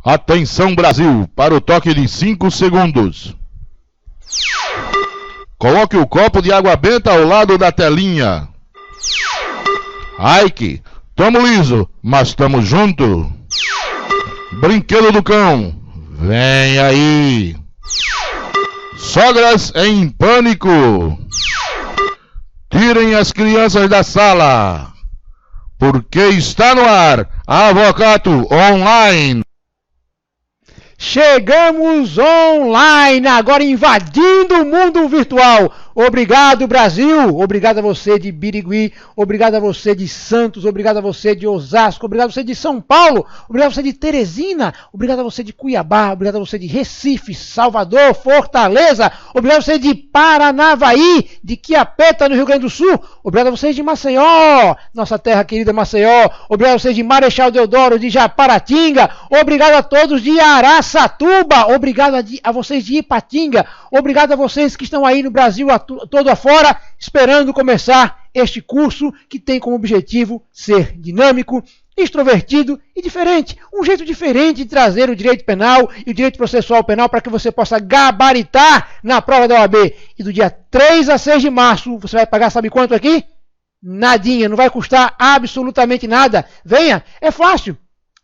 Atenção, Brasil, para o toque de 5 segundos. Coloque o copo de água benta ao lado da telinha. Ike, tamo liso, mas tamo junto. Brinquedo do cão, vem aí. Sogras em pânico. Tirem as crianças da sala, porque está no ar Avocato Online. Chegamos online, agora invadindo o mundo virtual. Obrigado, Brasil. Obrigado a você de Birigui. Obrigado a você de Santos. Obrigado a você de Osasco. Obrigado a você de São Paulo. Obrigado a você de Teresina. Obrigado a você de Cuiabá. Obrigado a você de Recife, Salvador, Fortaleza. Obrigado a você de Paranavaí, de Quiapeta, no Rio Grande do Sul. Obrigado a vocês de Maceió, nossa terra querida Maceió. Obrigado a vocês de Marechal Deodoro, de Japaratinga. Obrigado a todos de Araçatuba. Obrigado a vocês de Ipatinga. Obrigado a vocês que estão aí no Brasil todo afora, esperando começar este curso que tem como objetivo ser dinâmico, extrovertido e diferente. Um jeito diferente de trazer o direito penal e o direito processual penal para que você possa gabaritar na prova da OAB. E do dia 3 a 6 de março, você vai pagar sabe quanto aqui? Nadinha, não vai custar absolutamente nada. Venha, é fácil.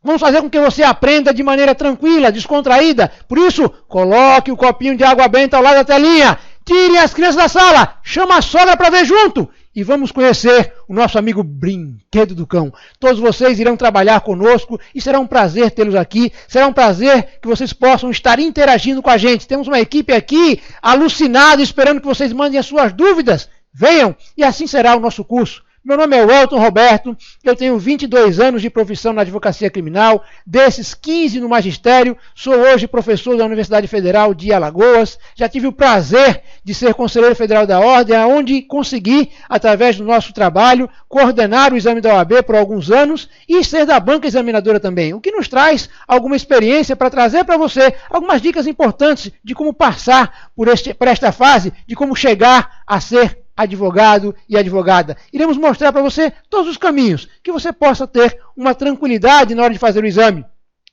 Vamos fazer com que você aprenda de maneira tranquila, descontraída. Por isso, coloque o copinho de água benta ao lado da telinha. Tirem as crianças da sala. Chama a sogra para ver junto. E vamos conhecer o nosso amigo Brinquedo do Cão. Todos vocês irão trabalhar conosco e será um prazer tê-los aqui. Será um prazer que vocês possam estar interagindo com a gente. Temos uma equipe aqui alucinada, esperando que vocês mandem as suas dúvidas. Venham e assim será o nosso curso. Meu nome é Welton Roberto, eu tenho 22 anos de profissão na advocacia criminal, desses 15 no magistério, sou hoje professor da Universidade Federal de Alagoas, já tive o prazer de ser conselheiro federal da Ordem, onde consegui, através do nosso trabalho, coordenar o exame da OAB por alguns anos e ser da banca examinadora também, o que nos traz alguma experiência para trazer para você algumas dicas importantes de como passar por esta fase, de como chegar a ser advogado e advogada. Iremos mostrar para você todos os caminhos que você possa ter uma tranquilidade na hora de fazer o exame.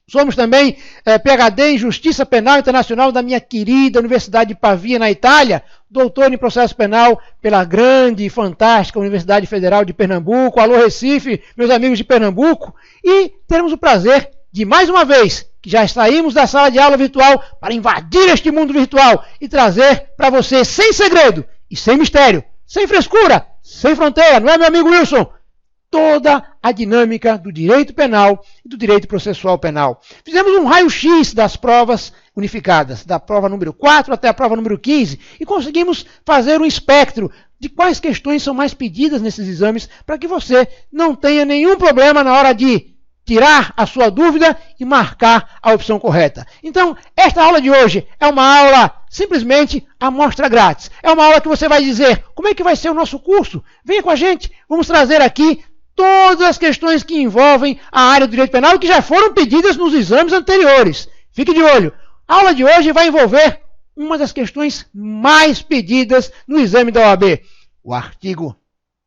Somos também PhD em Justiça Penal Internacional da minha querida Universidade de Pavia, na Itália, doutor em processo penal pela grande e fantástica Universidade Federal de Pernambuco. Alô Recife, meus amigos de Pernambuco. E teremos o prazer de, mais uma vez, que já saímos da sala de aula virtual para invadir este mundo virtual e trazer para você, sem segredo e sem mistério, sem frescura, sem fronteira, não é, meu amigo Wilson? Toda a dinâmica do direito penal e do direito processual penal. Fizemos um raio-x das provas unificadas, da prova número 4 até a prova número 15, e conseguimos fazer um espectro de quais questões são mais pedidas nesses exames, para que você não tenha nenhum problema na hora de tirar a sua dúvida e marcar a opção correta. Então, esta aula de hoje é uma aula simplesmente amostra grátis. É uma aula que você vai dizer como é que vai ser o nosso curso. Venha com a gente, vamos trazer aqui todas as questões que envolvem a área do direito penal e que já foram pedidas nos exames anteriores. Fique de olho. A aula de hoje vai envolver uma das questões mais pedidas no exame da OAB. O artigo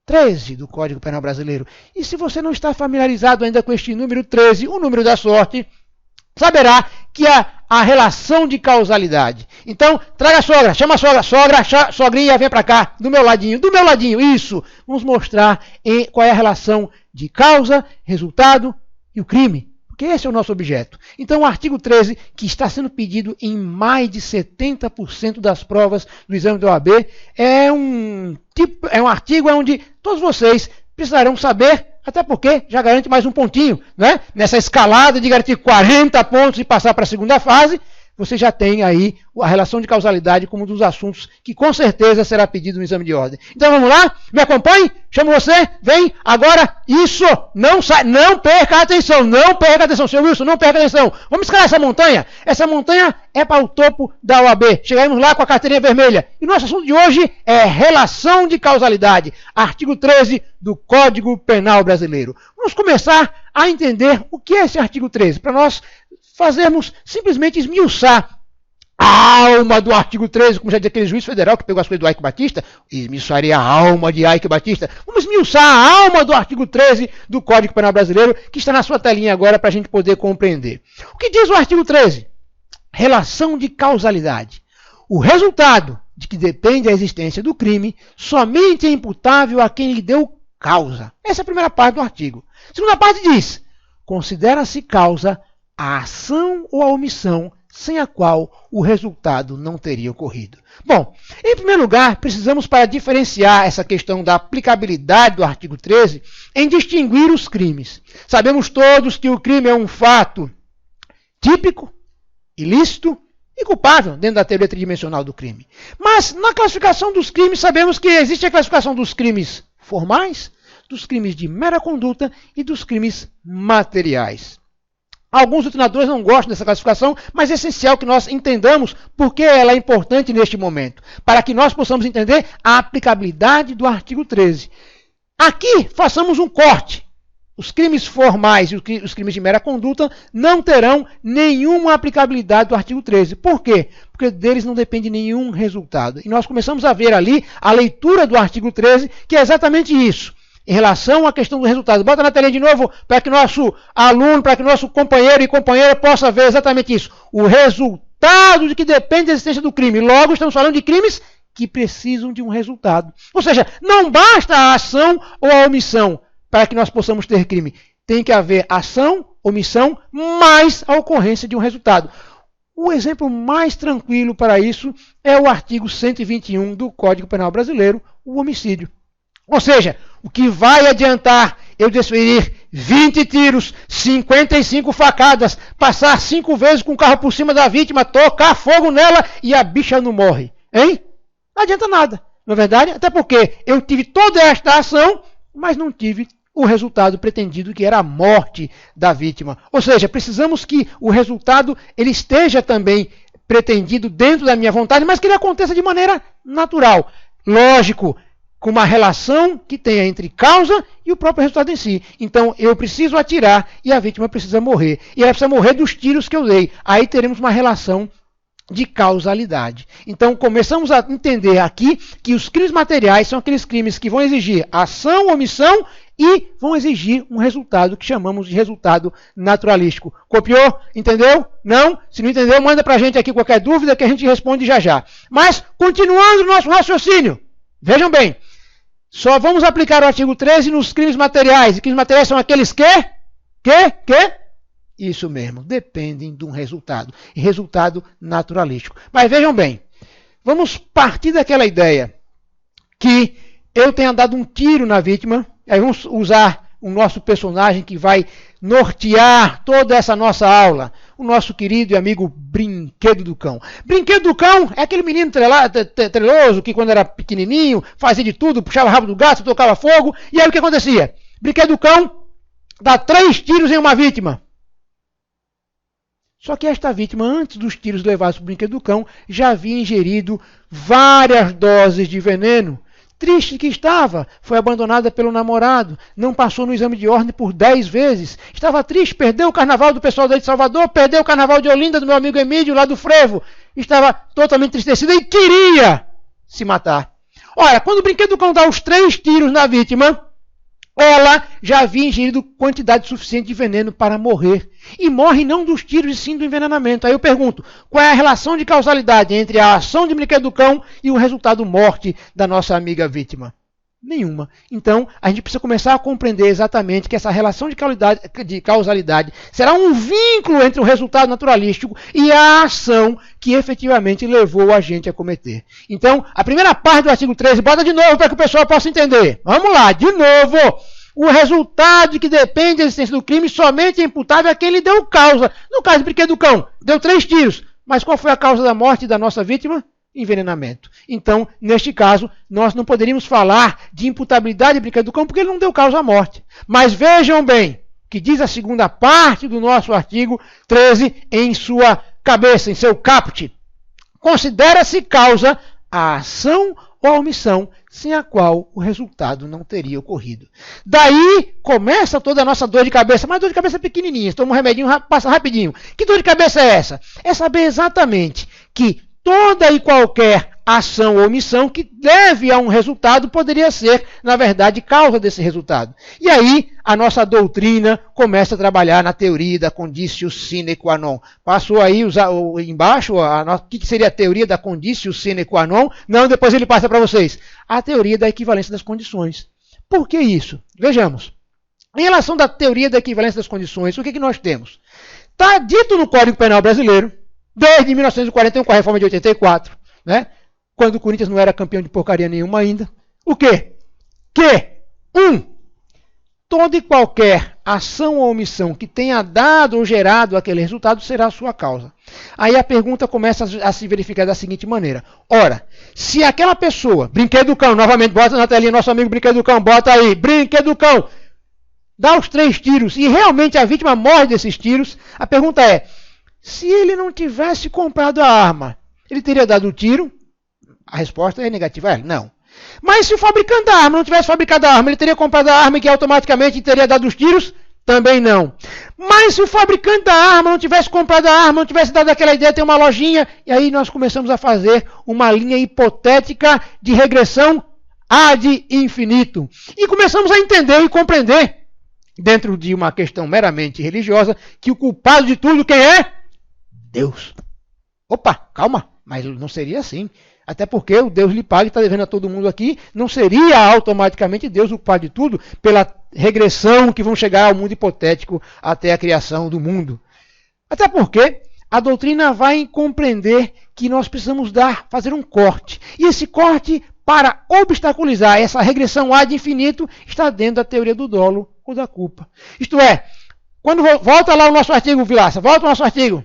13 do Código Penal Brasileiro. E se você não está familiarizado ainda com este número 13, o número da sorte, saberá que é a relação de causalidade. Então, traga a sogra, chama a sogra, sogrinha, vem para cá, do meu ladinho, isso. Vamos mostrar qual é a relação de causa, resultado e o crime. Porque esse é o nosso objeto. Então, o artigo 13, que está sendo pedido em mais de 70% das provas do exame da OAB, é um artigo onde todos vocês precisarão saber, até porque já garante mais um pontinho, né? Nessa escalada de garantir 40 pontos e passar para a segunda fase, você já tem aí a relação de causalidade como um dos assuntos que com certeza será pedido no exame de ordem. Então vamos lá, me acompanhe, chamo você, vem, agora, isso, não perca a atenção, senhor Wilson, não perca a atenção. Vamos escalar essa montanha é para o topo da OAB, chegaremos lá com a carteirinha vermelha. E nosso assunto de hoje é relação de causalidade, artigo 13 do Código Penal Brasileiro. Vamos começar a entender o que é esse artigo 13, para nós fazermos simplesmente esmiuçar a alma do artigo 13, como já dizia aquele juiz federal que pegou as coisas do Eike Batista, esmiuçarei a alma de Eike Batista. Vamos esmiuçar a alma do artigo 13 do Código Penal Brasileiro, que está na sua telinha agora para a gente poder compreender. O que diz o artigo 13? Relação de causalidade. O resultado de que depende a existência do crime somente é imputável a quem lhe deu causa. Essa é a primeira parte do artigo. A segunda parte diz: considera-se causa a ação ou a omissão sem a qual o resultado não teria ocorrido. Bom, em primeiro lugar, precisamos, para diferenciar essa questão da aplicabilidade do artigo 13, em distinguir os crimes. Sabemos todos que o crime é um fato típico, ilícito e culpável dentro da teoria tridimensional do crime. Mas na classificação dos crimes, sabemos que existe a classificação dos crimes formais, dos crimes de mera conduta e dos crimes materiais. Alguns doutrinadores não gostam dessa classificação, mas é essencial que nós entendamos por que ela é importante neste momento, para que nós possamos entender a aplicabilidade do artigo 13. Aqui, façamos um corte. Os crimes formais e os crimes de mera conduta não terão nenhuma aplicabilidade do artigo 13. Por quê? Porque deles não depende nenhum resultado. E nós começamos a ver ali a leitura do artigo 13, que é exatamente isso. Em relação à questão do resultado. Bota na telinha de novo para que nosso aluno, para que nosso companheiro e companheira possa ver exatamente isso. O resultado de que depende da existência do crime. Logo, estamos falando de crimes que precisam de um resultado. Ou seja, não basta a ação ou a omissão para que nós possamos ter crime. Tem que haver ação, omissão, mais a ocorrência de um resultado. O exemplo mais tranquilo para isso é o artigo 121 do Código Penal Brasileiro, o homicídio. Ou seja, o que vai adiantar eu desferir 20 tiros, 55 facadas, passar 5 vezes com o carro por cima da vítima, tocar fogo nela e a bicha não morre? Hein? Não adianta nada, não é verdade? Até porque eu tive toda esta ação, mas não tive o resultado pretendido, que era a morte da vítima. Ou seja, precisamos que o resultado ele esteja também pretendido dentro da minha vontade, mas que ele aconteça de maneira natural. Lógico, com uma relação que tenha entre causa e o próprio resultado em si. Então, eu preciso atirar e a vítima precisa morrer. E ela precisa morrer dos tiros que eu dei. Aí teremos uma relação de causalidade. Então, começamos a entender aqui que os crimes materiais são aqueles crimes que vão exigir ação, omissão e vão exigir um resultado que chamamos de resultado naturalístico. Copiou? Entendeu? Não? Se não entendeu, manda pra gente aqui qualquer dúvida que a gente responde já já. Mas, continuando o nosso raciocínio, vejam bem, só vamos aplicar o artigo 13 nos crimes materiais. E crimes materiais são aqueles que? Isso mesmo, dependem de um resultado. E resultado naturalístico. Mas vejam bem, vamos partir daquela ideia que eu tenha dado um tiro na vítima. Aí vamos usar o nosso personagem que vai nortear toda essa nossa aula. O nosso querido e amigo Brinquedo do Cão. Brinquedo do Cão é aquele menino treloso que quando era pequenininho fazia de tudo, puxava o rabo do gato, tocava fogo. E aí o que acontecia? Brinquedo do Cão dá 3 tiros em uma vítima. Só que esta vítima, antes dos tiros levados para o Brinquedo do Cão, já havia ingerido várias doses de veneno. Triste que estava, foi abandonada pelo namorado, não passou no exame de ordem por 10 vezes. Estava triste, perdeu o carnaval do pessoal daí de Salvador, perdeu o carnaval de Olinda do meu amigo Emílio, lá do Frevo. Estava totalmente entristecida e queria se matar. Ora, quando o Brinquedo do Cão dá os 3 tiros na vítima, ela já havia ingerido quantidade suficiente de veneno para morrer. E morre não dos tiros, e sim do envenenamento. Aí eu pergunto, qual é a relação de causalidade entre a ação de Brinquedo do Cão e o resultado morte da nossa amiga vítima? Nenhuma. Então, a gente precisa começar a compreender exatamente que essa relação de causalidade será um vínculo entre o resultado naturalístico e a ação que efetivamente levou a gente a cometer. Então, a primeira parte do artigo 13, bota de novo para que o pessoal possa entender. Vamos lá, de novo. O resultado que depende da existência do crime somente é imputável a quem lhe deu causa. No caso do Brinquedo do Cão, deu 3 tiros. Mas qual foi a causa da morte da nossa vítima? Envenenamento. Então, neste caso, nós não poderíamos falar de imputabilidade de Brinquedo do Cão porque ele não deu causa à morte. Mas vejam bem, que diz a segunda parte do nosso artigo 13 em sua cabeça, em seu caput. Considera-se causa a ação ou a omissão sem a qual o resultado não teria ocorrido. Daí começa toda a nossa dor de cabeça, mas dor de cabeça pequenininha, toma um remedinho, passa rapidinho. Que dor de cabeça é essa? É saber exatamente que toda e qualquer ação ou omissão que leve a um resultado poderia ser, na verdade, causa desse resultado. E aí, a nossa doutrina começa a trabalhar na teoria da conditio sine qua non. Passou aí embaixo o que seria a teoria da conditio sine qua non? Não, depois ele passa para vocês. A teoria da equivalência das condições. Por que isso? Vejamos. Em relação à teoria da equivalência das condições, o que nós temos? Está dito no Código Penal Brasileiro, desde 1941, com a reforma de 84, né? Quando o Corinthians não era campeão de porcaria nenhuma ainda. O quê? Toda e qualquer ação ou omissão que tenha dado ou gerado aquele resultado será a sua causa. Aí a pergunta começa a se verificar da seguinte maneira. Ora, se aquela pessoa, Brinquedo do Cão, novamente, bota na telinha, nosso amigo Brinquedo do Cão, bota aí, Brinquedo do Cão, dá os 3 tiros e realmente a vítima morre desses tiros, a pergunta é, se ele não tivesse comprado a arma, ele teria dado o tiro? A resposta é negativa, não. Mas se o fabricante da arma não tivesse fabricado a arma, ele teria comprado a arma e que automaticamente teria dado os tiros? Também não. Mas se o fabricante da arma não tivesse comprado a arma, não tivesse dado aquela ideia de ter uma lojinha, e aí nós começamos a fazer uma linha hipotética de regressão ad infinito. E começamos a entender e compreender, dentro de uma questão meramente religiosa, que o culpado de tudo quem é? Deus. Opa, calma, mas não seria assim. Até porque o Deus lhe paga e está devendo a todo mundo aqui, não seria automaticamente Deus o culpado de tudo pela regressão que vão chegar ao mundo hipotético até a criação do mundo. Até porque a doutrina vai compreender que nós precisamos fazer um corte. E esse corte, para obstaculizar essa regressão ad infinito, está dentro da teoria do dolo ou da culpa. Isto é, quando volta lá o nosso artigo, Vilaça, volta o nosso artigo.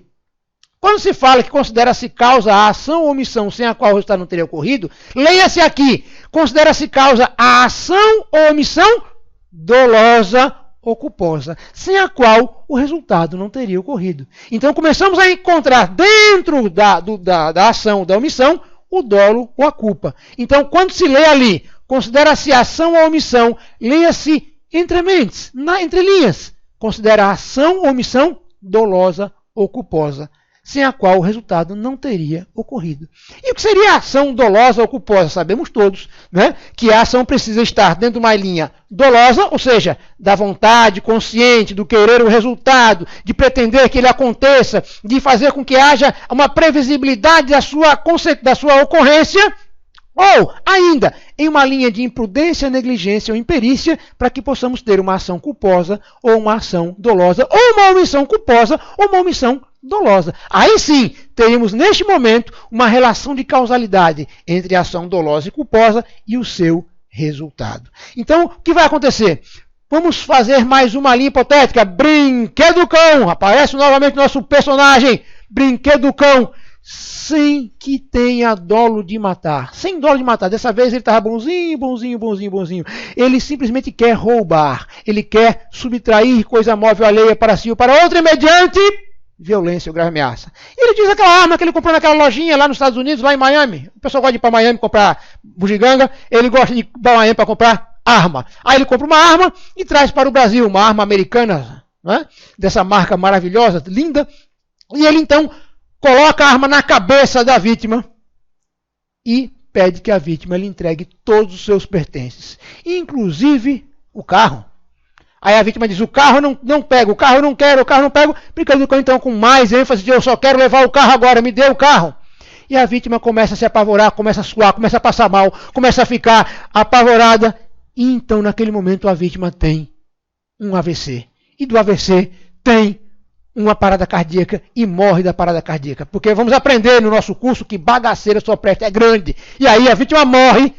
Quando se fala que considera-se causa a ação ou omissão sem a qual o resultado não teria ocorrido, leia-se aqui, considera-se causa a ação ou omissão dolosa ou culposa, sem a qual o resultado não teria ocorrido. Então começamos a encontrar dentro da ação ou da omissão o dolo ou a culpa. Então quando se lê ali, considera-se ação ou omissão, leia-se entre mentes, entre linhas, considera a ação ou omissão dolosa ou culposa, sem a qual o resultado não teria ocorrido. E o que seria a ação dolosa ou culposa? Sabemos todos, né? Que a ação precisa estar dentro de uma linha dolosa, ou seja, da vontade consciente, do querer o resultado, de pretender que ele aconteça, de fazer com que haja uma previsibilidade da sua ocorrência, ou ainda em uma linha de imprudência, negligência ou imperícia, para que possamos ter uma ação culposa ou uma ação dolosa, ou uma omissão culposa ou uma omissão dolosa. Aí sim, teríamos neste momento uma relação de causalidade entre a ação dolosa e culposa e o seu resultado. Então, o que vai acontecer? Vamos fazer mais uma linha hipotética. Brinquedo do Cão. Aparece novamente nosso personagem. Brinquedo do Cão. Sem que tenha dolo de matar. Sem dolo de matar. Dessa vez ele estava bonzinho. Ele simplesmente quer roubar. Ele quer subtrair coisa móvel alheia para si ou para outra mediante violência ou grave ameaça. Ele diz aquela arma que ele comprou naquela lojinha lá nos Estados Unidos, lá em Miami. O pessoal gosta de ir para Miami comprar bugiganga. Ele gosta de ir para Miami para comprar arma. Aí ele compra uma arma e traz para o Brasil, uma arma americana, né? Dessa marca maravilhosa, linda. E ele então coloca a arma na cabeça da vítima e pede que a vítima lhe entregue todos os seus pertences, inclusive o carro. Aí a vítima diz, o carro não pego, o carro não quero, o carro não pego. Brinquedo do Cão então com mais ênfase diz, eu só quero levar o carro agora, me dê o carro. E a vítima começa a se apavorar, começa a suar, começa a passar mal, começa a ficar apavorada. E então naquele momento a vítima tem um AVC. E do AVC tem uma parada cardíaca e morre da parada cardíaca. Porque vamos aprender no nosso curso que bagaceira sua presta é grande. E aí a vítima morre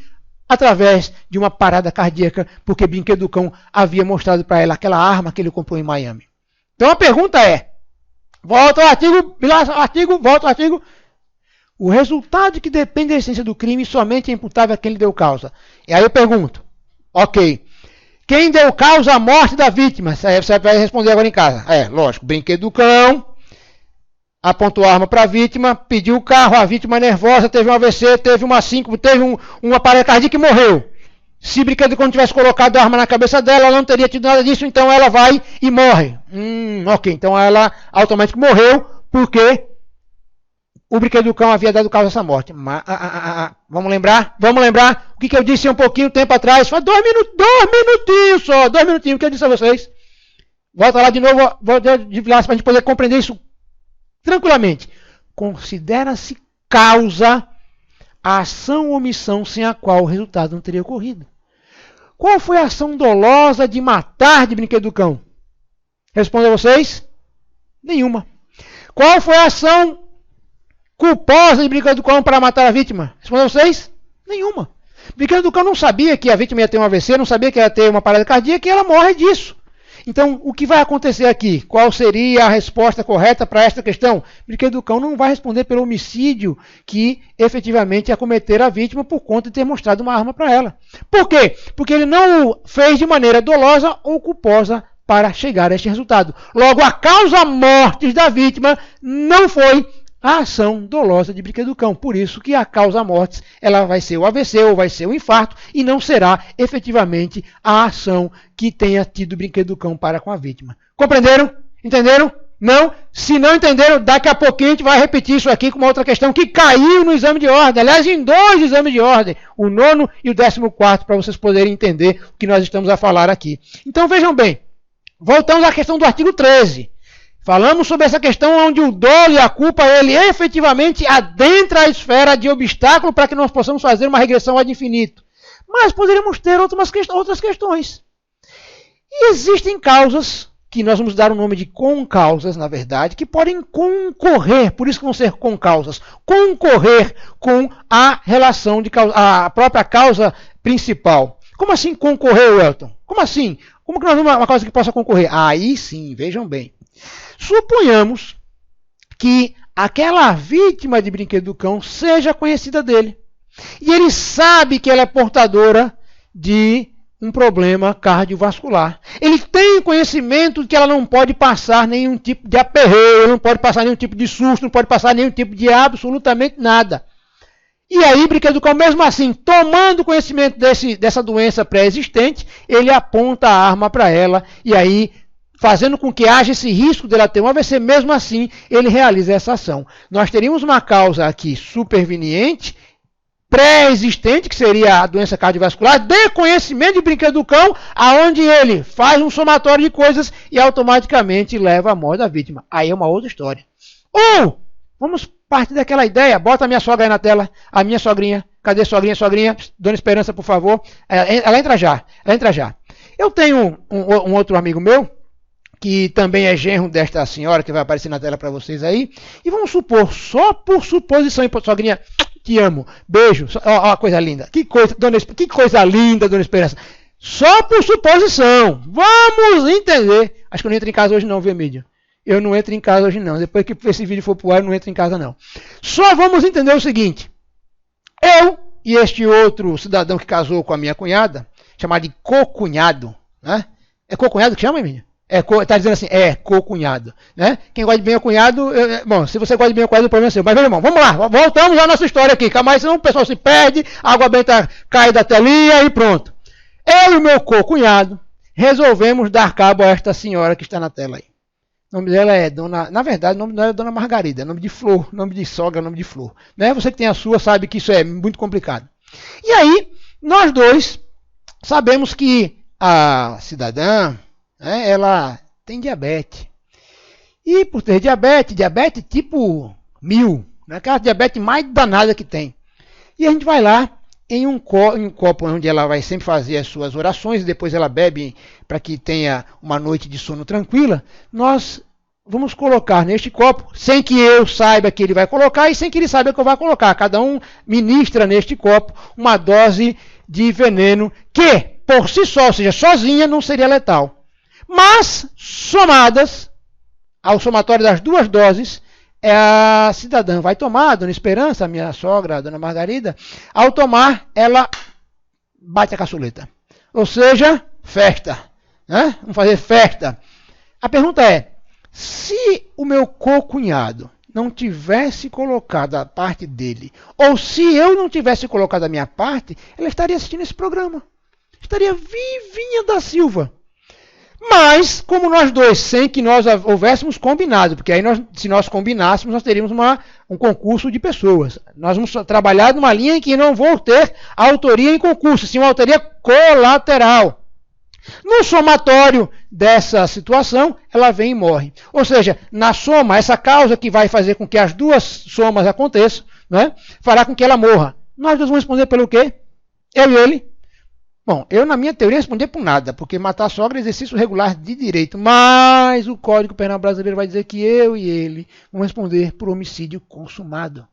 através de uma parada cardíaca, porque Brinquedo do Cão havia mostrado para ela aquela arma que ele comprou em Miami. Então a pergunta é, volta ao artigo, o resultado que depende da essência do crime somente é imputável a quem lhe deu causa. E aí eu pergunto, ok, quem deu causa à morte da vítima? Você vai responder agora em casa. Lógico, Brinquedo do Cão apontou a arma para a vítima, pediu o carro, a vítima nervosa, teve um AVC, teve uma síncope, teve uma parada cardíaca e morreu. Se Brinquedo do Cão tivesse colocado a arma na cabeça dela, ela não teria tido nada disso, então ela vai e morre. Ok, então ela automaticamente morreu, porque o brinquedo do cão havia dado causa a essa morte. Vamos lembrar? Vamos lembrar o que eu disse há um pouquinho tempo atrás? Foi 2 minutinhos só, 2 minutinhos, o que eu disse a vocês? Volta lá de novo, vou para a gente poder compreender isso tranquilamente. Considera-se causa a ação ou omissão sem a qual o resultado não teria ocorrido. Qual foi a ação dolosa de matar de brinquedo do cão? Respondo a vocês. Nenhuma. Qual foi a ação culposa de brinquedo do cão para matar a vítima? Respondo a vocês. Nenhuma. Brinquedo do cão não sabia que a vítima ia ter um AVC, não sabia que ia ter uma parada cardíaca e ela morre disso. Então, o que vai acontecer aqui? Qual seria a resposta correta para esta questão? Brinquedo do cão não vai responder pelo homicídio que efetivamente ia cometer a vítima por conta de ter mostrado uma arma para ela. Por quê? Porque ele não o fez de maneira dolosa ou culposa para chegar a este resultado. Logo, a causa mortis da vítima não foi a ação dolosa de brinquedo do cão. Por isso que a causa mortis ela vai ser o AVC ou vai ser o infarto e não será efetivamente a ação que tenha tido o brinquedo do cão para com a vítima. Compreenderam? Entenderam? Não? Se não entenderam, daqui a pouquinho a gente vai repetir isso aqui com uma outra questão que caiu no exame de ordem. Aliás, em 2 exames de ordem, o 9º e o 14º, para vocês poderem entender o que nós estamos a falar aqui. Então vejam bem, voltamos à questão do artigo 13. Falamos sobre essa questão onde o dolo e a culpa, ele efetivamente adentra a esfera de obstáculo para que nós possamos fazer uma regressão ad infinito. Mas poderíamos ter outras questões. E existem causas, que nós vamos dar o nome de concausas, na verdade, que podem concorrer, por isso que vão ser concausas, concorrer com a relação de causa, a própria causa principal. Como assim concorrer, Welton? Como assim? Como que nós vamos uma causa que possa concorrer? Aí sim, vejam bem. Suponhamos que aquela vítima de brinquedo do cão seja conhecida dele. E ele sabe que ela é portadora de um problema cardiovascular. Ele tem conhecimento de que ela não pode passar nenhum tipo de aperreio, não pode passar nenhum tipo de susto, não pode passar nenhum tipo de absolutamente nada. E aí, brinquedo do cão, mesmo assim, tomando conhecimento dessa doença pré-existente, ele aponta a arma para ela e aí, fazendo com que haja esse risco dela ter um AVC, mesmo assim, ele realiza essa ação. Nós teríamos uma causa aqui superveniente, pré-existente, que seria a doença cardiovascular, de conhecimento de brinquedo do cão, aonde ele faz um somatório de coisas e automaticamente leva à morte da vítima. Aí é uma outra história. Ou, vamos partir daquela ideia, bota a minha sogra aí na tela, a minha sogrinha, cadê sogrinha? Dona Esperança, por favor. Ela entra já. Eu tenho um outro amigo meu, que também é genro desta senhora, que vai aparecer na tela para vocês aí. E vamos supor, só por suposição, sogrinha, te amo, beijo, ó, coisa linda. Que coisa linda, Dona Esperança. Só por suposição, vamos entender. Acho que eu não entro em casa hoje não, viu, Emílio? Eu não entro em casa hoje não. Depois que esse vídeo for pro ar, eu não entro em casa não. Só vamos entender o seguinte. Eu e este outro cidadão que casou com a minha cunhada, chamado de co-cunhado, né? É co-cunhado que chama, Emílio? Está dizendo assim, co-cunhado. Né? Quem gosta de bem o cunhado, bom, se você gosta de bem o cunhado, o problema é seu. Mas, meu irmão, vamos lá, voltamos à nossa história aqui. Calma aí, senão o pessoal se perde, a água benta cai da telinha e pronto. Eu e o meu co-cunhado resolvemos dar cabo a esta senhora que está na tela aí. O nome dela é Dona... Na verdade, o nome dela é Dona Margarida, nome de Flor, nome de sogra, nome de Flor. Né? Você que tem a sua sabe que isso é muito complicado. E aí, nós dois sabemos que a cidadã... ela tem diabetes. E por ter diabetes tipo 1000, né? Aquela diabetes mais danada que tem. E a gente vai lá em um copo onde ela vai sempre fazer as suas orações, e depois ela bebe para que tenha uma noite de sono tranquila. Nós vamos colocar neste copo, sem que eu saiba que ele vai colocar e sem que ele saiba que eu vou colocar. Cada um ministra neste copo uma dose de veneno que, por si só, ou seja, sozinha, não seria letal. Mas, somadas ao somatório das 2 doses, a cidadã vai tomar, a Dona Esperança, a minha sogra, a Dona Margarida, ao tomar, ela bate a caçuleta. Ou seja, festa. Né? Vamos fazer festa. A pergunta é, se o meu co-cunhado não tivesse colocado a parte dele, ou se eu não tivesse colocado a minha parte, ela estaria assistindo esse programa. Estaria vivinha da Silva. Mas, como nós dois, sem que nós houvéssemos combinado, porque aí se nós combinássemos, nós teríamos um concurso de pessoas. Nós vamos trabalhar numa linha em que não vou ter autoria em concurso, sim uma autoria colateral. No somatório dessa situação, ela vem e morre. Ou seja, na soma, essa causa que vai fazer com que as duas somas aconteçam, né, fará com que ela morra. Nós dois vamos responder pelo quê? Eu e ele. Bom, eu na minha teoria respondi por nada, porque matar a sogra é exercício regular de direito, mas o Código Penal brasileiro vai dizer que eu e ele vamos responder por homicídio consumado.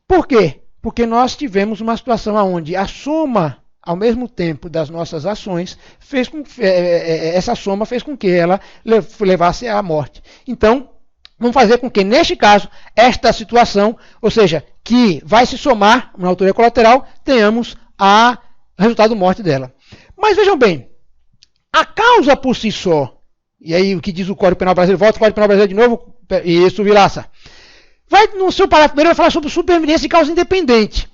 Por quê? Porque nós tivemos uma situação onde a soma, ao mesmo tempo das nossas ações, essa soma fez com que ela levasse à morte. Então, vamos fazer com que, neste caso, esta situação, ou seja, que vai se somar na autoria colateral, tenhamos resultado morte dela. Mas vejam bem, a causa por si só, e aí o que diz o Código Penal Brasileiro, volta ao Código Penal Brasileiro de novo, isso, Vilaça, vai no seu parágrafo primeiro vai falar sobre superveniência de causa independente.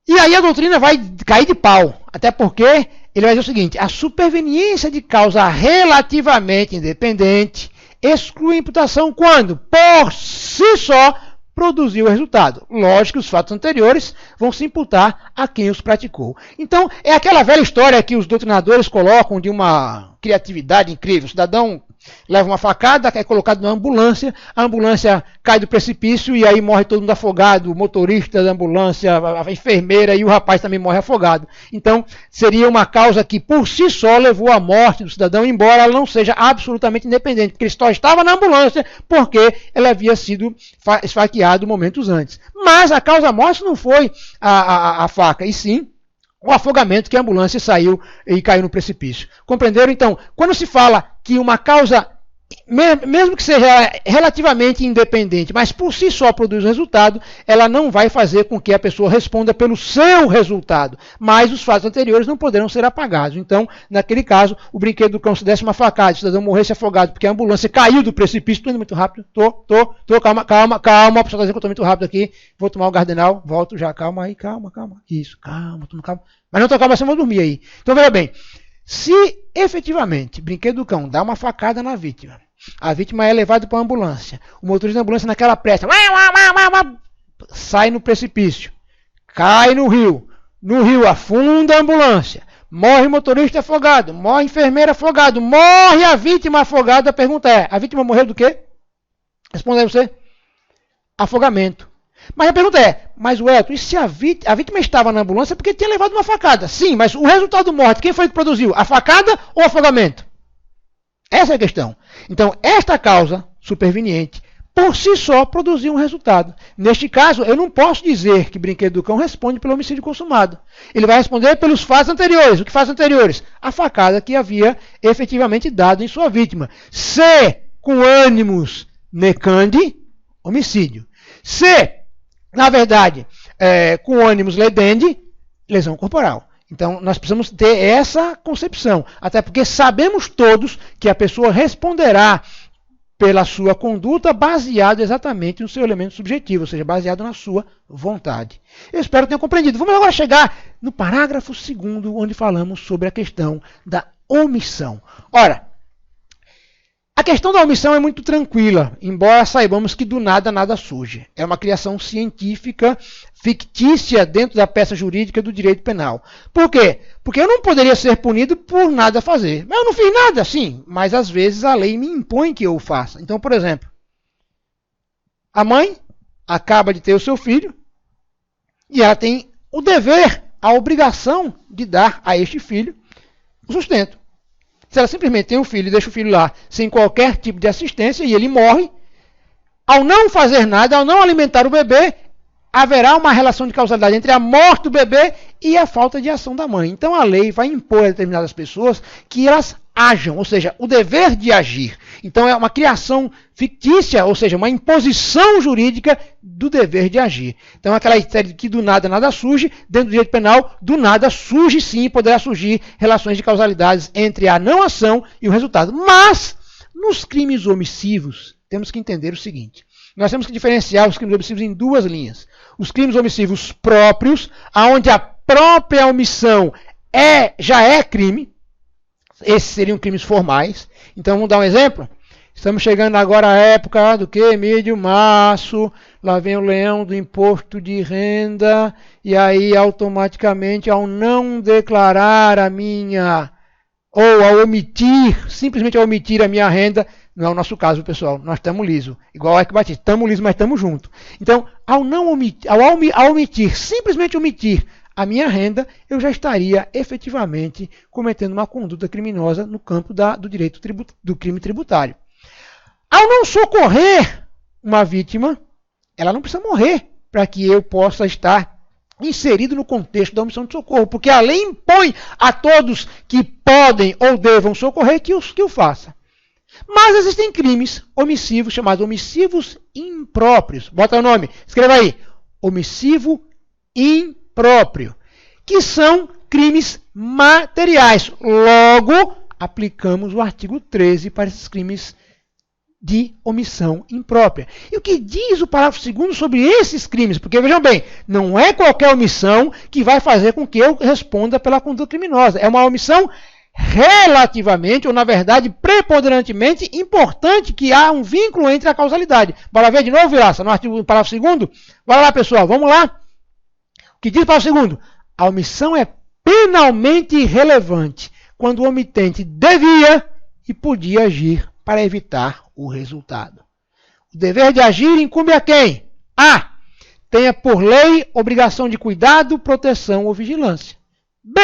E aí a doutrina vai cair de pau, até porque ele vai dizer o seguinte, a superveniência de causa relativamente independente exclui a imputação quando, por si só, produziu o resultado. Lógico que os fatos anteriores vão se imputar a quem os praticou. Então, é aquela velha história que os doutrinadores colocam de uma criatividade incrível. O cidadão leva uma facada, é colocado numa ambulância, a ambulância cai do precipício e aí morre todo mundo afogado, o motorista da ambulância, a enfermeira e o rapaz também morre afogado. Então, seria uma causa que por si só levou à morte do cidadão, embora ela não seja absolutamente independente, porque ele só estava na ambulância porque ela havia sido esfaqueado momentos antes. Mas a causa-morte não foi a faca, e sim o afogamento que a ambulância saiu e caiu no precipício. Compreenderam? Então, quando se fala que uma causa, mesmo que seja relativamente independente, mas por si só produz resultado, ela não vai fazer com que a pessoa responda pelo seu resultado, mas os fatos anteriores não poderão ser apagados. Então, naquele caso, o brinquedo do cão se desse uma facada, o cidadão morresse afogado porque a ambulância caiu do precipício. Estou indo muito rápido, calma, o pessoal está dizendo que eu estou muito rápido aqui, vou tomar o Gardenal, volto já, calma aí, calma, isso, calma, mas não estou calma, assim eu vou dormir aí. Então, veja bem, se efetivamente o brinquedo do cão dá uma facada na vítima, a vítima é levada para a ambulância, o motorista da ambulância naquela pressa sai no precipício, cai no rio afunda a ambulância, morre o motorista afogado, morre a enfermeira afogado, morre a vítima afogada. A pergunta é, a vítima morreu do quê? Responde aí você. Afogamento. Mas a pergunta é, mas o Elton, e se a vítima estava na ambulância porque tinha levado uma facada? Sim, mas o resultado da morte, quem foi que produziu? A facada ou o afogamento? Essa é a questão. Então, esta causa superveniente, por si só, produziu um resultado. Neste caso, eu não posso dizer que brinquedo do cão responde pelo homicídio consumado. Ele vai responder pelos fatos anteriores. O que fatos anteriores? A facada que havia efetivamente dado em sua vítima. Se com ânimos necandi, homicídio. Se na verdade, com ânimos ledendi, lesão corporal. Então, nós precisamos ter essa concepção. Até porque sabemos todos que a pessoa responderá pela sua conduta baseado exatamente no seu elemento subjetivo, ou seja, baseado na sua vontade. Eu espero que tenham compreendido. Vamos agora chegar no parágrafo 2º, onde falamos sobre a questão da omissão. Ora, a questão da omissão é muito tranquila, embora saibamos que do nada surge. É uma criação científica fictícia dentro da peça jurídica do direito penal. Por quê? Porque eu não poderia ser punido por nada fazer. Eu não fiz nada, sim, mas às vezes a lei me impõe que eu o faça. Então, por exemplo, a mãe acaba de ter o seu filho e ela tem o dever, a obrigação de dar a este filho o sustento. Se ela simplesmente tem um filho e deixa o filho lá sem qualquer tipo de assistência e ele morre, ao não fazer nada, ao não alimentar o bebê, haverá uma relação de causalidade entre a morte do bebê e a falta de ação da mãe. Então a lei vai impor a determinadas pessoas que elas ajam, ou seja, o dever de agir. Então é uma criação fictícia, ou seja, uma imposição jurídica do dever de agir. Então aquela ideia de que do nada surge, dentro do direito penal, do nada surge sim, poderá surgir relações de causalidades entre a não ação e o resultado. Mas, nos crimes omissivos, temos que entender o seguinte. Nós temos que diferenciar os crimes omissivos em duas linhas. Os crimes omissivos próprios, onde a própria omissão já é crime, Esses seriam crimes formais. Então vamos dar um exemplo? Estamos chegando agora à época do que? Emílio, março, lá vem o leão do imposto de renda, e aí automaticamente ao não declarar a minha, ou ao omitir, simplesmente ao omitir a minha renda, não é o nosso caso, pessoal, nós estamos liso, igual o Eike Batista, estamos liso, mas estamos juntos. Então, ao omitir, simplesmente omitir a minha renda, eu já estaria efetivamente cometendo uma conduta criminosa no campo do direito do crime tributário. Ao não socorrer uma vítima, ela não precisa morrer para que eu possa estar inserido no contexto da omissão de socorro, porque a lei impõe a todos que podem ou devam socorrer que o faça. Mas existem crimes omissivos chamados omissivos impróprios. Bota o nome, escreva aí. Omissivo impróprio, que são crimes materiais. Logo, aplicamos o artigo 13 para esses crimes de omissão imprópria. E o que diz o parágrafo 2º sobre esses crimes? Porque, vejam bem, não é qualquer omissão que vai fazer com que eu responda pela conduta criminosa. É uma omissão relativamente, ou na verdade, preponderantemente importante, que há um vínculo entre a causalidade. Bora ver de novo, Vilaça, no parágrafo 2º? Bora lá, pessoal, vamos lá. O que diz o parágrafo 2º? A omissão é penalmente irrelevante quando o omitente devia e podia agir para evitar o resultado. O dever de agir incumbe a quem? A. Tenha por lei obrigação de cuidado, proteção ou vigilância. B.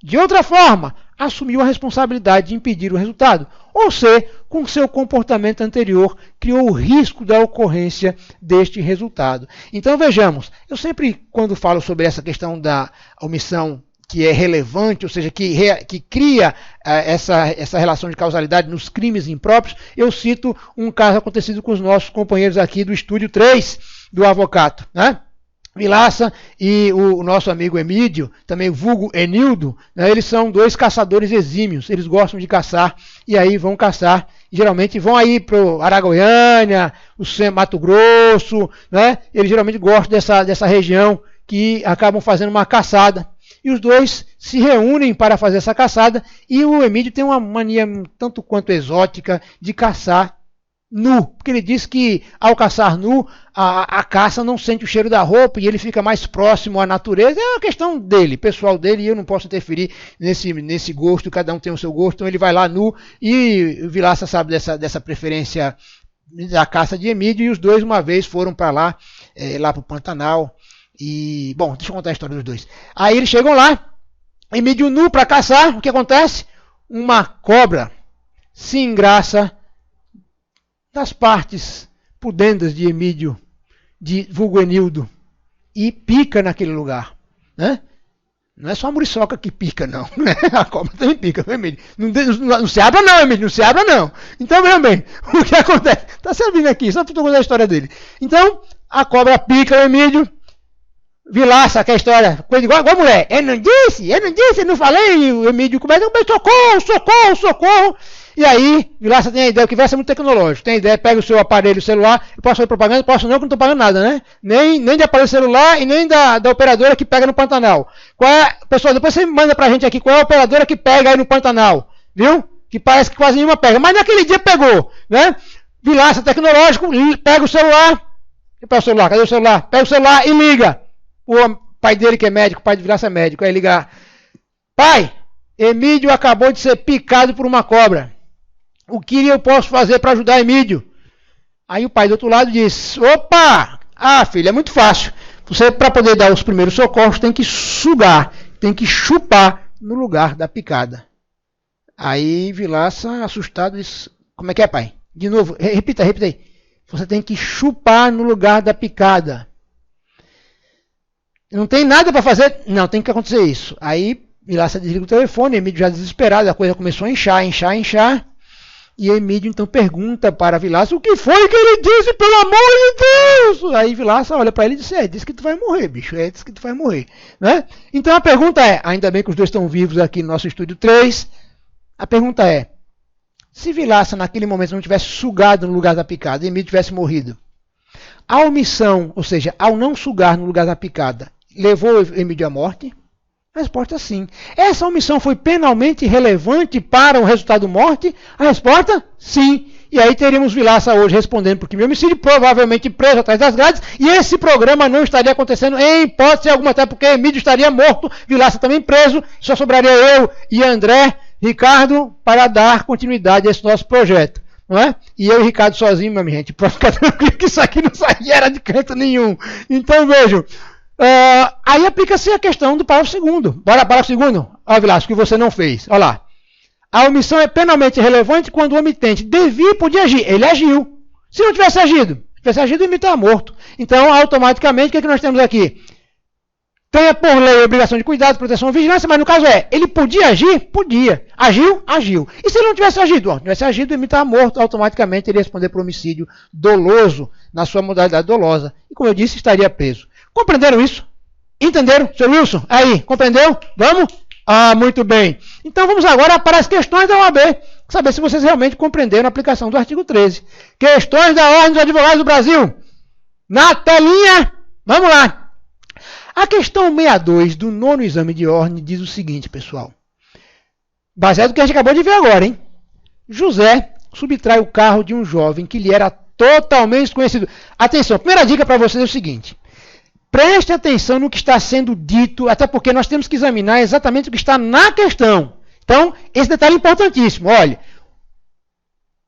De outra forma, assumiu a responsabilidade de impedir o resultado. Ou C. Com seu comportamento anterior, criou o risco da ocorrência deste resultado. Então vejamos, eu sempre, quando falo sobre essa questão da omissão que é relevante, ou seja, que cria essa relação de causalidade nos crimes impróprios, eu cito um caso acontecido com os nossos companheiros aqui do Estúdio 3 do Avocato, né? Vilaça e o nosso amigo Emílio, também vulgo Enildo, né? Eles são dois caçadores exímios, eles gostam de caçar, e aí vão caçar, e geralmente vão aí para o Araguaiânia, o Mato Grosso, né? Eles geralmente gostam dessa região, que acabam fazendo uma caçada. E os dois se reúnem para fazer essa caçada, e o Emílio tem uma mania tanto quanto exótica de caçar nu, porque ele diz que ao caçar nu, a caça não sente o cheiro da roupa e ele fica mais próximo à natureza. É uma questão dele, pessoal dele, e eu não posso interferir nesse gosto, cada um tem o seu gosto, então ele vai lá nu, e o Vilaça sabe dessa preferência da caça de Emílio, e os dois uma vez foram para lá para o Pantanal. E, bom, deixa eu contar a história dos dois. Aí eles chegam lá, Emílio nu para caçar, o que acontece? Uma cobra se engraça das partes pudendas de Emílio, de vulgo Enildo, e pica naquele lugar, né? Não é só a muriçoca que pica, não. A cobra também pica, não, Emílio? Não se abra não, Emílio, não se abra não. Então, veja bem, o que acontece? Está servindo aqui, só para tu contar a história dele. Então, a cobra pica o Emílio, Vilaça, que é a história, coisa igual mulher. Eu não disse, eu não falei. O Emílio começa, socorro. E aí, Vilaça tem a ideia, que vai ser muito tecnológico. Tem a ideia, pega o seu aparelho celular, eu posso fazer propaganda? Posso não, que não estou pagando nada, né? Nem de aparelho celular e nem da operadora que pega no Pantanal. Qual é, pessoal, depois você manda pra gente aqui qual é a operadora que pega aí no Pantanal, viu? Que parece que quase nenhuma pega, mas naquele dia pegou, né? Vilaça tecnológico, pega o celular. Cadê o celular? Pega o celular e liga. O pai dele que é médico, o pai de Vilaça é médico, aí ligar: pai, Emílio acabou de ser picado por uma cobra. O que eu posso fazer para ajudar Emílio? Aí o pai do outro lado diz: opa! Ah, filho, é muito fácil. Você, para poder dar os primeiros socorros, tem que sugar, tem que chupar no lugar da picada. Aí Vilaça, assustado, diz: como é que é, pai? De novo, repita aí. Você tem que chupar no lugar da picada. Não tem nada para fazer? Não, tem que acontecer isso. Aí Vilaça desliga o telefone, Emílio já desesperado, a coisa começou a inchar. E Emílio então pergunta para Vilaça: o que foi que ele disse, pelo amor de Deus? Aí Vilaça olha para ele e diz: disse que tu vai morrer, bicho, disse que tu vai morrer, né? Então a pergunta é, ainda bem que os dois estão vivos aqui no nosso Estúdio 3, a pergunta é, se Vilaça naquele momento não tivesse sugado no lugar da picada e Emílio tivesse morrido, a omissão, ou seja, ao não sugar no lugar da picada, levou Emílio à morte? A resposta é sim. Essa omissão foi penalmente relevante para o resultado morte? A resposta, sim. E aí teríamos Vilaça hoje respondendo por crime de homicídio, provavelmente preso atrás das grades, e esse programa não estaria acontecendo em hipótese alguma, até porque Emílio estaria morto, Vilaça também preso, só sobraria eu e André, Ricardo, para dar continuidade a esse nosso projeto. Não é? E eu e Ricardo sozinho, minha gente, para ficar tranquilo que isso aqui não saía de canto nenhum. Então vejam, aí aplica-se a questão do parágrafo 2º. Bora, parágrafo 2º? Olha, Vilaça, que você não fez. Olha lá. A omissão é penalmente relevante quando o omitente devia e podia agir. Ele agiu. Se não tivesse agido, o omisso estava morto. Então, automaticamente, o que é que nós temos aqui? Tem por lei a obrigação de cuidado, proteção e vigilância, mas no caso ele podia agir? Podia. Agiu? Agiu. E se ele não tivesse agido? O omisso estava morto, automaticamente ele ia responder por homicídio doloso, na sua modalidade dolosa. E como eu disse, estaria preso. Compreenderam isso? Entenderam? Sr. Wilson? Aí, compreendeu? Vamos? Ah, muito bem. Então vamos agora para as questões da OAB, saber se vocês realmente compreenderam a aplicação do artigo 13. Questões da Ordem dos Advogados do Brasil. Na telinha, vamos lá. A questão 62 do 9º exame de ordem diz o seguinte, pessoal. Baseado no que a gente acabou de ver agora, hein? José subtrai o carro de um jovem que lhe era totalmente desconhecido. Atenção, a primeira dica para vocês é o seguinte. Preste atenção no que está sendo dito, até porque nós temos que examinar exatamente o que está na questão. Então, esse detalhe é importantíssimo. Olha,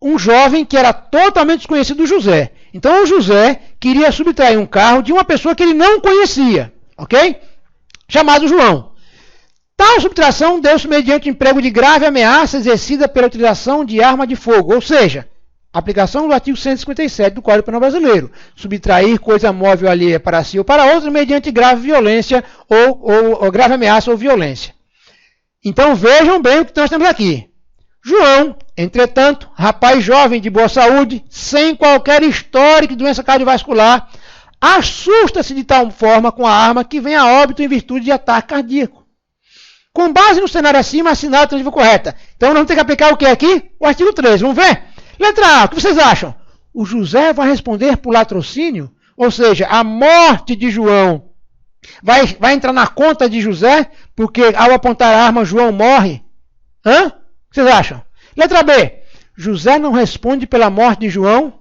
um jovem que era totalmente desconhecido do José. Então, o José queria subtrair um carro de uma pessoa que ele não conhecia, ok? Chamado João. Tal subtração deu-se mediante o emprego de grave ameaça exercida pela utilização de arma de fogo, ou seja, aplicação do artigo 157 do Código Penal Brasileiro. Subtrair coisa móvel alheia para si ou para outro mediante grave violência ou grave ameaça ou violência. Então vejam bem o que nós temos aqui. João, entretanto, rapaz jovem de boa saúde, sem qualquer histórico de doença cardiovascular, assusta-se de tal forma com a arma que vem a óbito em virtude de ataque cardíaco. Com base no cenário acima, assinala a alternativa correta. Então nós vamos ter que aplicar o que aqui? O artigo 13. Vamos ver? Letra A, o que vocês acham? O José vai responder por latrocínio? Ou seja, a morte de João vai entrar na conta de José, porque ao apontar a arma, João morre? Hã? O que vocês acham? Letra B, José não responde pela morte de João?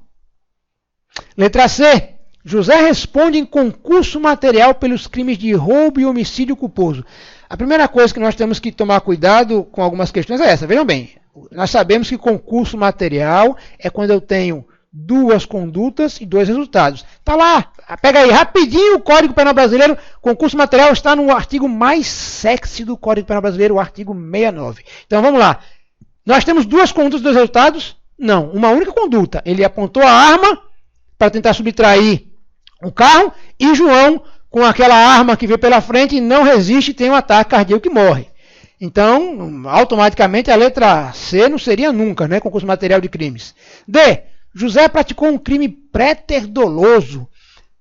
Letra C, José responde em concurso material pelos crimes de roubo e homicídio culposo. A primeira coisa que nós temos que tomar cuidado com algumas questões é essa. Vejam bem, nós sabemos que concurso material é quando eu tenho duas condutas e dois resultados. Está lá, pega aí rapidinho o Código Penal Brasileiro. Concurso material está no artigo mais sexy do Código Penal Brasileiro, o artigo 69. Então vamos lá. Nós temos duas condutas e dois resultados? Não, uma única conduta. Ele apontou a arma para tentar subtrair o carro e João, com aquela arma que veio pela frente, não resiste e tem um ataque cardíaco e morre. Então, automaticamente, a letra C não seria nunca, né? Concurso material de crimes. D. José praticou um crime préter-doloso.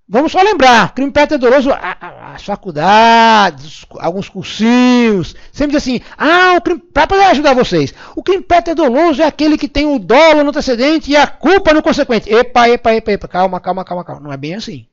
Vamos só lembrar, crime préter-doloso, as faculdades, alguns cursinhos, sempre diz assim, para ajudar vocês, o crime préter-doloso é aquele que tem o dolo no antecedente e a culpa no consequente. Epa, calma, não é bem assim.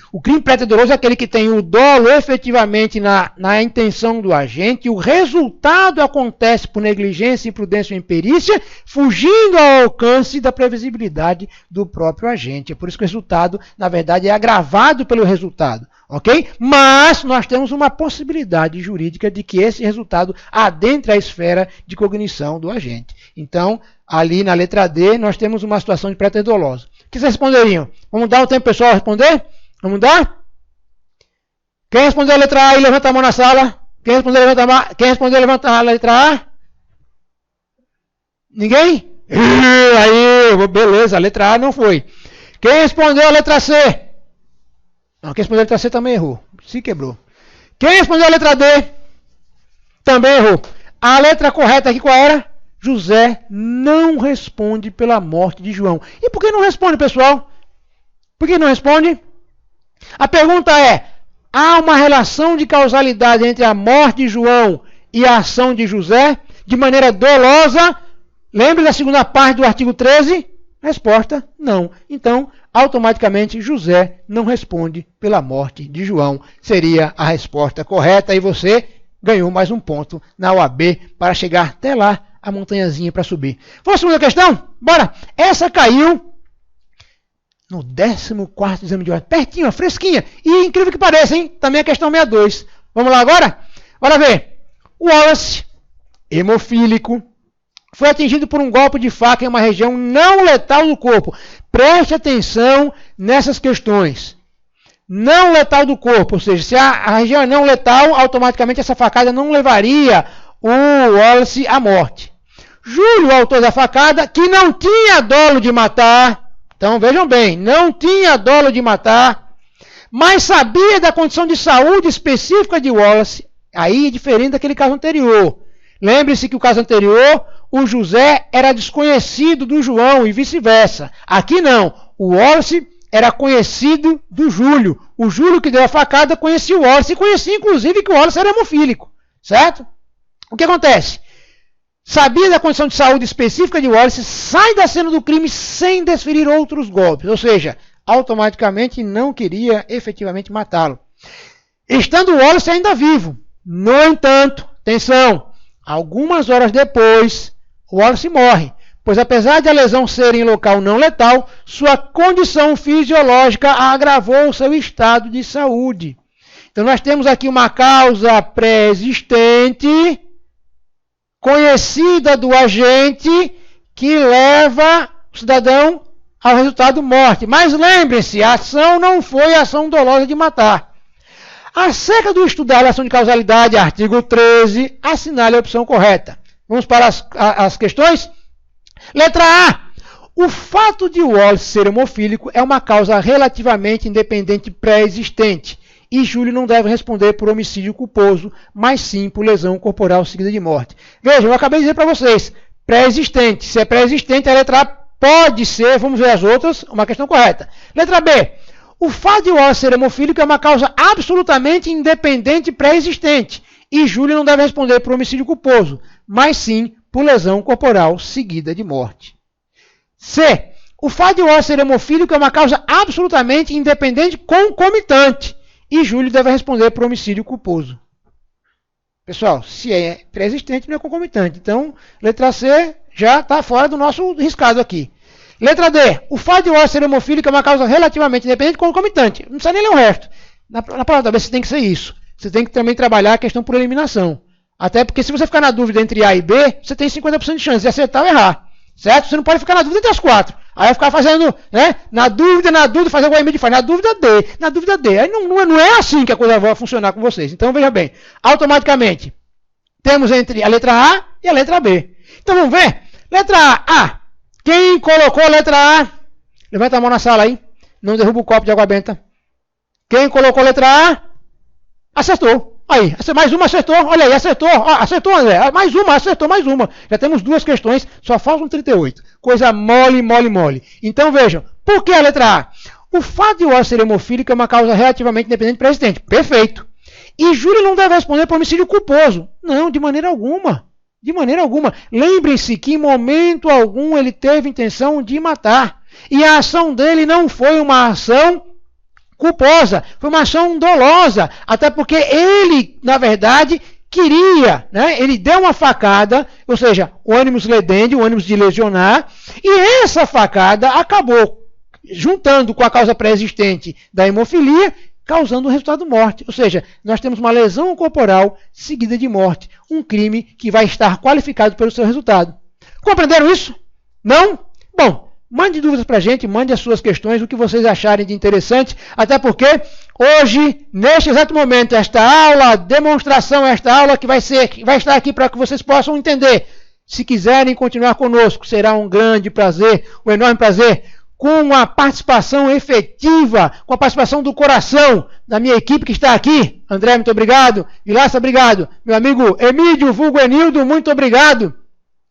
O crime préter-doloso é aquele que tem o dolo efetivamente na intenção do agente e o resultado acontece por negligência, imprudência ou imperícia, fugindo ao alcance da previsibilidade do próprio agente. É por isso que o resultado, na verdade, é agravado pelo resultado. Ok? Mas nós temos uma possibilidade jurídica de que esse resultado adentre a esfera de cognição do agente. Então, ali na letra D, nós temos uma situação de préter-dolosa. O que vocês responderiam? Vamos dar um tempo pessoal a responder? Vamos dar? Quem respondeu a letra A e levanta a mão na sala? Quem respondeu levanta a letra A? Ninguém? Aí, beleza, a letra A não foi. Quem respondeu a letra C? Não, quem respondeu a letra C também errou. Se quebrou. Quem respondeu a letra D? Também errou. A letra correta aqui qual era? José não responde pela morte de João. E por que não responde, pessoal? Por que não responde? A pergunta é, há uma relação de causalidade entre a morte de João e a ação de José de maneira dolosa? Lembre da segunda parte do artigo 13? Resposta, não. Então, automaticamente, José não responde pela morte de João. Seria a resposta correta e você ganhou mais um ponto na OAB para chegar até lá, a montanhazinha para subir. Vamos à segunda questão? Bora! Essa caiu no 14º exame de ordem. Pertinho, fresquinha. E incrível que pareça, hein? Também a questão 62. Vamos lá agora? Bora ver. O Wallace, hemofílico, foi atingido por um golpe de faca em uma região não letal do corpo. Preste atenção nessas questões. Não letal do corpo, ou seja, se a região é não letal, automaticamente essa facada não levaria o Wallace à morte. Júlio, o autor da facada, que não tinha dolo de matar, então vejam bem, não tinha dolo de matar, mas sabia da condição de saúde específica de Wallace, aí é diferente daquele caso anterior. Lembre-se que o caso anterior, o José era desconhecido do João e vice-versa. Aqui não, o Wallace era conhecido do Júlio. O Júlio que deu a facada conhecia o Wallace e conhecia inclusive que o Wallace era hemofílico, certo? O que acontece? Sabia da condição de saúde específica de Wallace, sai da cena do crime sem desferir outros golpes, ou seja, automaticamente não queria efetivamente matá-lo. Estando o Wallace ainda vivo. No entanto, atenção, algumas horas depois, o Wallace morre, pois apesar de a lesão ser em local não letal, sua condição fisiológica agravou o seu estado de saúde. Então nós temos aqui uma causa pré-existente, conhecida do agente, que leva o cidadão ao resultado morte. Mas lembrem-se, a ação não foi ação dolosa de matar. Acerca do estudo da relação de causalidade, artigo 13, assinale a opção correta. Vamos para as questões? Letra A. O fato de Wallace ser hemofílico é uma causa relativamente independente pré-existente. E Júlio não deve responder por homicídio culposo, mas sim por lesão corporal seguida de morte. Vejam, eu acabei de dizer para vocês, pré-existente. Se é pré-existente, a letra A pode ser, vamos ver as outras, uma questão correta. Letra B. O fato de Wallace ser hemofílico é uma causa absolutamente independente pré-existente. E Júlio não deve responder por homicídio culposo, mas sim por lesão corporal seguida de morte. C. O fato de Wallace ser hemofílico é uma causa absolutamente independente concomitante. E Júlio deve responder por homicídio culposo. Pessoal, se é pré-existente, não é concomitante. Então, letra C já está fora do nosso riscado aqui. Letra D. O fato de Wallace ser hemofílico é uma causa relativamente independente concomitante. Não precisa nem ler o resto. Na palavra B, você tem que ser isso. Você tem que também trabalhar a questão por eliminação. Até porque se você ficar na dúvida entre A e B, você tem 50% de chance de acertar ou errar. Certo? Você não pode ficar na dúvida entre as quatro. Aí vai ficar fazendo, né? Na dúvida, fazer igual a de faz. Na dúvida D. Aí não é assim que a coisa vai funcionar com vocês. Então, veja bem. Automaticamente, temos entre a letra A e a letra B. Então, vamos ver? Letra A. Quem colocou a letra A? Levanta a mão na sala aí. Não derruba o copo de água benta. Quem colocou a letra A? Acertou. Aí, mais uma acertou. Olha aí, acertou. Acertou, André. Mais uma, acertou mais uma. Já temos duas questões, só faltam 38. Coisa mole. Então vejam, por que a letra A? O fato de Wallace ser hemofílico é uma causa relativamente independente pré-existente. Perfeito. E Júlio não deve responder por homicídio culposo. Não, de maneira alguma. De maneira alguma. Lembrem-se que em momento algum ele teve intenção de matar. E a ação dele não foi uma ação culposa, foi uma ação dolosa, até porque ele, na verdade, queria, né? Ele deu uma facada, ou seja, o ânimos ledendi, o ânimos de lesionar, e essa facada acabou juntando com a causa pré-existente da hemofilia, causando o resultado morte. Ou seja, nós temos uma lesão corporal seguida de morte, um crime que vai estar qualificado pelo seu resultado. Compreenderam isso? Não? Bom, mande dúvidas para a gente, mande as suas questões, o que vocês acharem de interessante, até porque hoje, neste exato momento, esta aula, demonstração, esta aula que vai estar aqui para que vocês possam entender. Se quiserem continuar conosco, será um grande prazer, um enorme prazer, com a participação efetiva, com a participação do coração da minha equipe que está aqui. André, muito obrigado. Vilaça, obrigado. Meu amigo Emílio, vulgo Enildo, muito obrigado.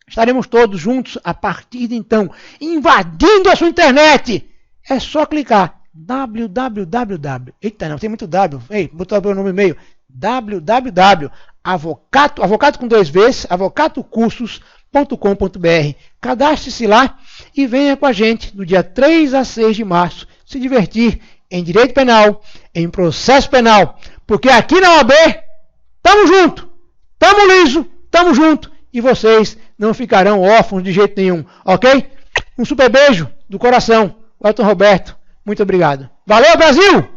Estaremos todos juntos a partir de então, invadindo a sua internet. É só clicar www. Eita, não, tem muito W. Ei, botou o nome meio. www. Avocado com 2 V's, avocatocursos.com.br. Cadastre-se lá e venha com a gente do dia 3 a 6 de março se divertir em direito penal, em processo penal. Porque aqui na OAB, tamo junto! tamo liso, tamo junto, e vocês não ficarão órfãos de jeito nenhum, ok? Um super beijo do coração, Elton Roberto, muito obrigado. Valeu, Brasil!